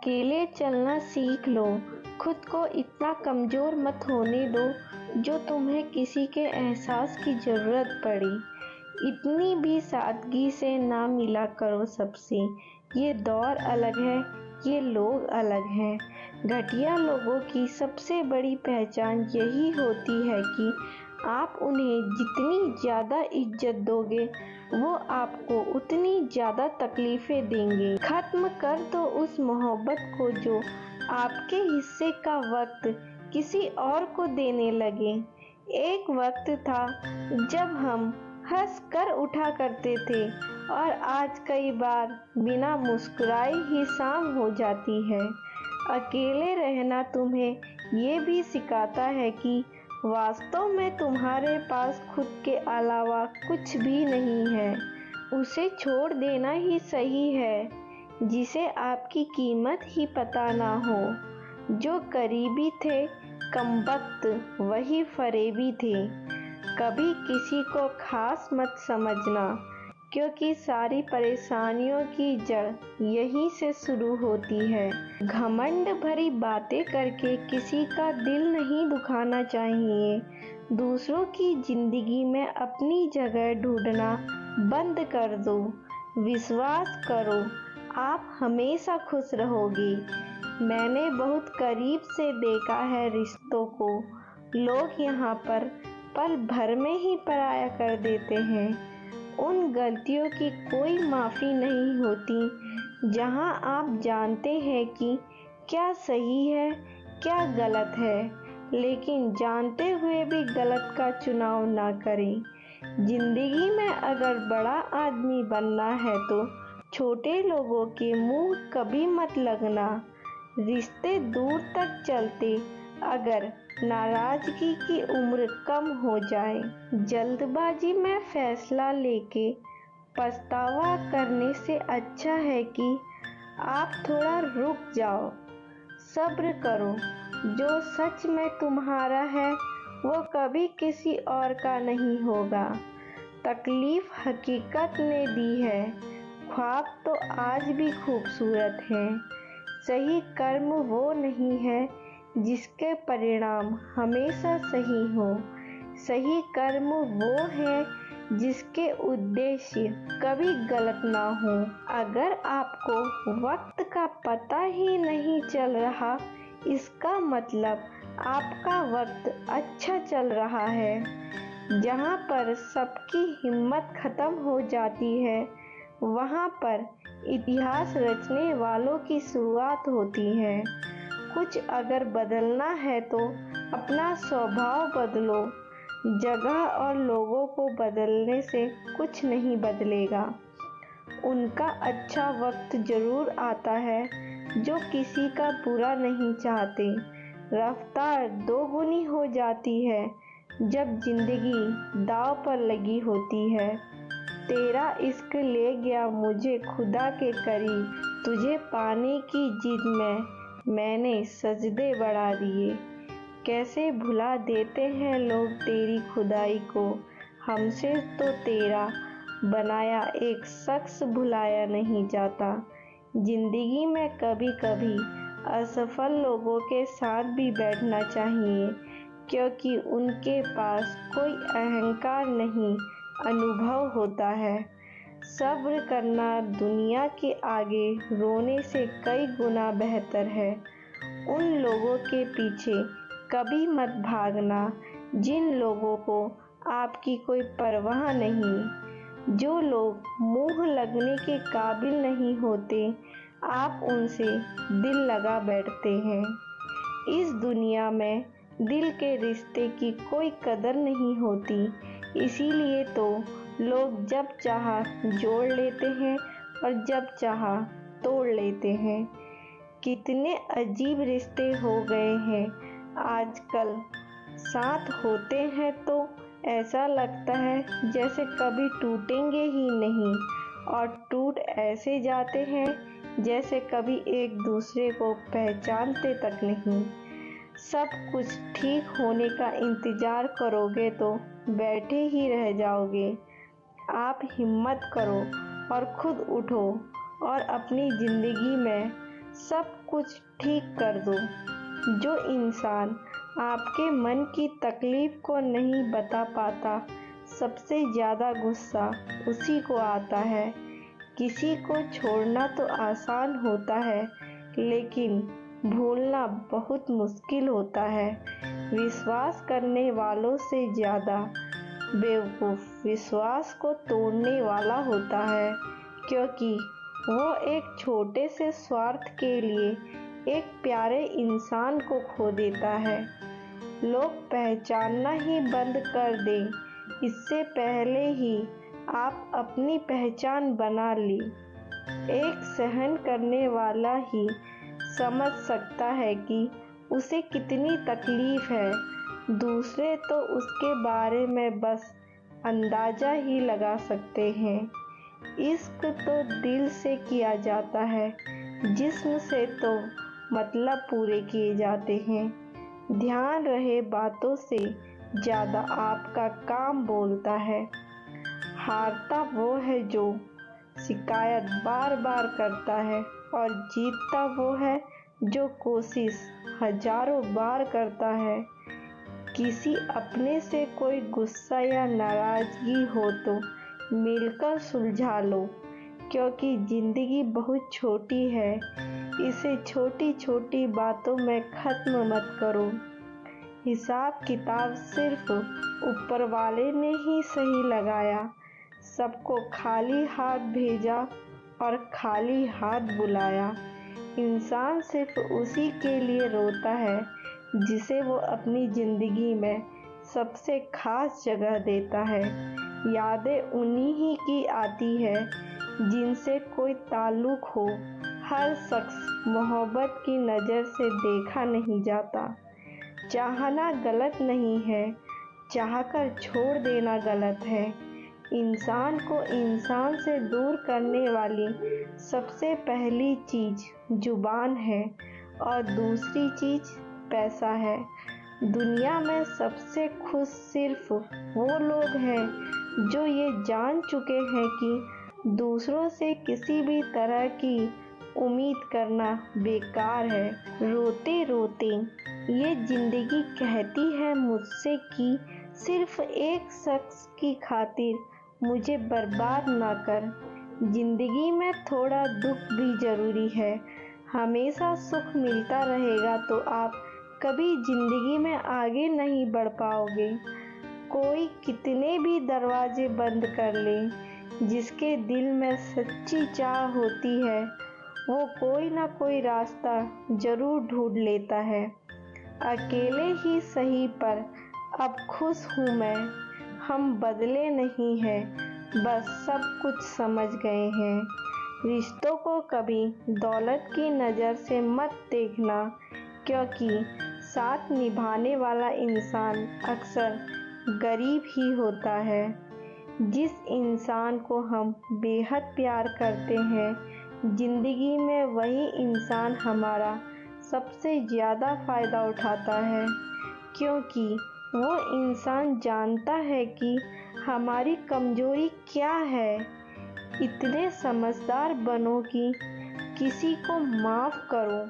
अकेले चलना सीख लो। खुद को इतना कमज़ोर मत होने दो जो तुम्हें किसी के एहसास की ज़रूरत पड़ी। इतनी भी सादगी से ना मिला करो सबसे। ये दौर अलग है, ये लोग अलग हैं। घटिया लोगों की सबसे बड़ी पहचान यही होती है कि आप उन्हें जितनी ज़्यादा इज्जत दोगे वो आपको उतनी ज़्यादा तकलीफ़ें देंगे। ख़त्म कर दो उस मोहब्बत को जो आपके हिस्से का वक्त किसी और को देने लगे। एक वक्त था जब हम हंस कर उठा करते थे और आज कई बार बिना मुस्कुराए ही शाम हो जाती है। अकेले रहना तुम्हें ये भी सिखाता है कि वास्तव में तुम्हारे पास खुद के अलावा कुछ भी नहीं है। उसे छोड़ देना ही सही है जिसे आपकी कीमत ही पता ना हो। जो करीबी थे कमबख्त वही फरेबी थे। कभी किसी को खास मत समझना क्योंकि सारी परेशानियों की जड़ यहीं से शुरू होती है। घमंड भरी बातें करके किसी का दिल नहीं दुखाना चाहिए। दूसरों की जिंदगी में अपनी जगह ढूंढना बंद कर दो। विश्वास करो आप हमेशा खुश रहोगे। मैंने बहुत करीब से देखा है रिश्तों को। लोग यहाँ पर पल भर में ही पराया कर देते हैं। उन गलतियों की कोई माफ़ी नहीं होती जहां आप जानते हैं कि क्या सही है क्या गलत है, लेकिन जानते हुए भी गलत का चुनाव ना करें। जिंदगी में अगर बड़ा आदमी बनना है तो छोटे लोगों के मुंह कभी मत लगना। रिश्ते दूर तक चलते अगर नाराजगी की उम्र कम हो जाए। जल्दबाजी में फैसला लेके पछतावा करने से अच्छा है कि आप थोड़ा रुक जाओ, सब्र करो। जो सच में तुम्हारा है वो कभी किसी और का नहीं होगा। तकलीफ हकीकत ने दी है, ख्वाब तो आज भी खूबसूरत हैं। सही कर्म वो नहीं है जिसके परिणाम हमेशा सही हो। सही कर्म वो है जिसके उद्देश्य कभी गलत ना हो। अगर आपको वक्त का पता ही नहीं चल रहा इसका मतलब आपका वक्त अच्छा चल रहा है। जहाँ पर सबकी हिम्मत खत्म हो जाती है वहाँ पर इतिहास रचने वालों की शुरुआत होती है। कुछ अगर बदलना है तो अपना स्वभाव बदलो। जगह और लोगों को बदलने से कुछ नहीं बदलेगा। उनका अच्छा वक्त जरूर आता है जो किसी का बुरा नहीं चाहते। रफ्तार दोगुनी हो जाती है जब जिंदगी दांव पर लगी होती है। तेरा इश्क ले गया मुझे खुदा के करीब। तुझे पाने की जिद में मैंने सजदे बढ़ा दिए। कैसे भुला देते हैं लोग तेरी खुदाई को। हमसे तो तेरा बनाया एक शख्स भुलाया नहीं जाता। जिंदगी में कभी कभी असफल लोगों के साथ भी बैठना चाहिए क्योंकि उनके पास कोई अहंकार नहीं, अनुभव होता है। सब्र करना दुनिया के आगे रोने से कई गुना बेहतर है। उन लोगों के पीछे कभी मत भागना जिन लोगों को आपकी कोई परवाह नहीं। जो लोग मुंह लगने के काबिल नहीं होते आप उनसे दिल लगा बैठते हैं। इस दुनिया में दिल के रिश्ते की कोई कदर नहीं होती, इसीलिए तो लोग जब चाहा जोड़ लेते हैं और जब चाहा तोड़ लेते हैं। कितने अजीब रिश्ते हो गए हैं आजकल। साथ होते हैं तो ऐसा लगता है जैसे कभी टूटेंगे ही नहीं और टूट ऐसे जाते हैं जैसे कभी एक दूसरे को पहचानते तक नहीं। सब कुछ ठीक होने का इंतजार करोगे तो बैठे ही रह जाओगे। आप हिम्मत करो और खुद उठो और अपनी ज़िंदगी में सब कुछ ठीक कर दो। जो इंसान आपके मन की तकलीफ को नहीं बता पाता, सबसे ज़्यादा गुस्सा उसी को आता है। किसी को छोड़ना तो आसान होता है, लेकिन भूलना बहुत मुश्किल होता है। विश्वास करने वालों से ज़्यादा बेवकूफ़ विश्वास को तोड़ने वाला होता है, क्योंकि वो एक छोटे से स्वार्थ के लिए एक प्यारे इंसान को खो देता है। लोग पहचानना ही बंद कर दें, इससे पहले ही आप अपनी पहचान बना ली। एक सहन करने वाला ही समझ सकता है कि उसे कितनी तकलीफ है। दूसरे तो उसके बारे में बस अंदाज़ा ही लगा सकते हैं। इश्क तो दिल से किया जाता है, जिस्म से तो मतलब पूरे किए जाते हैं। ध्यान रहे, बातों से ज़्यादा आपका काम बोलता है। हारता वो है जो शिकायत बार बार करता है, और जीतता वो है जो कोशिश हजारों बार करता है। किसी अपने से कोई गुस्सा या नाराज़गी हो तो मिलकर सुलझा लो, क्योंकि ज़िंदगी बहुत छोटी है। इसे छोटी छोटी बातों में ख़त्म मत करो। हिसाब किताब सिर्फ ऊपर वाले ने ही सही लगाया। सबको खाली हाथ भेजा और खाली हाथ बुलाया। इंसान सिर्फ उसी के लिए रोता है जिसे वो अपनी ज़िंदगी में सबसे खास जगह देता है। यादें उन्हीं ही की आती है जिनसे कोई ताल्लुक़ हो। हर शख्स मोहब्बत की नज़र से देखा नहीं जाता। चाहना गलत नहीं है, चाहकर छोड़ देना गलत है। इंसान को इंसान से दूर करने वाली सबसे पहली चीज़ जुबान है, और दूसरी चीज़ पैसा है। दुनिया में सबसे खुश सिर्फ वो लोग हैं जो ये जान चुके हैं कि दूसरों से किसी भी तरह की उम्मीद करना बेकार है। रोते रोते ये ज़िंदगी कहती है मुझसे कि सिर्फ एक शख्स की खातिर मुझे बर्बाद ना कर। ज़िंदगी में थोड़ा दुख भी ज़रूरी है। हमेशा सुख मिलता रहेगा तो आप कभी ज़िंदगी में आगे नहीं बढ़ पाओगे। कोई कितने भी दरवाजे बंद कर ले, जिसके दिल में सच्ची चाह होती है, वो कोई ना कोई रास्ता ज़रूर ढूंढ लेता है। अकेले ही सही, पर अब खुश हूँ मैं। हम बदले नहीं हैं, बस सब कुछ समझ गए हैं। रिश्तों को कभी दौलत की नज़र से मत देखना, क्योंकि साथ निभाने वाला इंसान अक्सर गरीब ही होता है। जिस इंसान को हम बेहद प्यार करते हैं, ज़िंदगी में वही इंसान हमारा सबसे ज़्यादा फ़ायदा उठाता है, क्योंकि वो इंसान जानता है कि हमारी कमज़ोरी क्या है। इतने समझदार बनो कि किसी को माफ़ करो।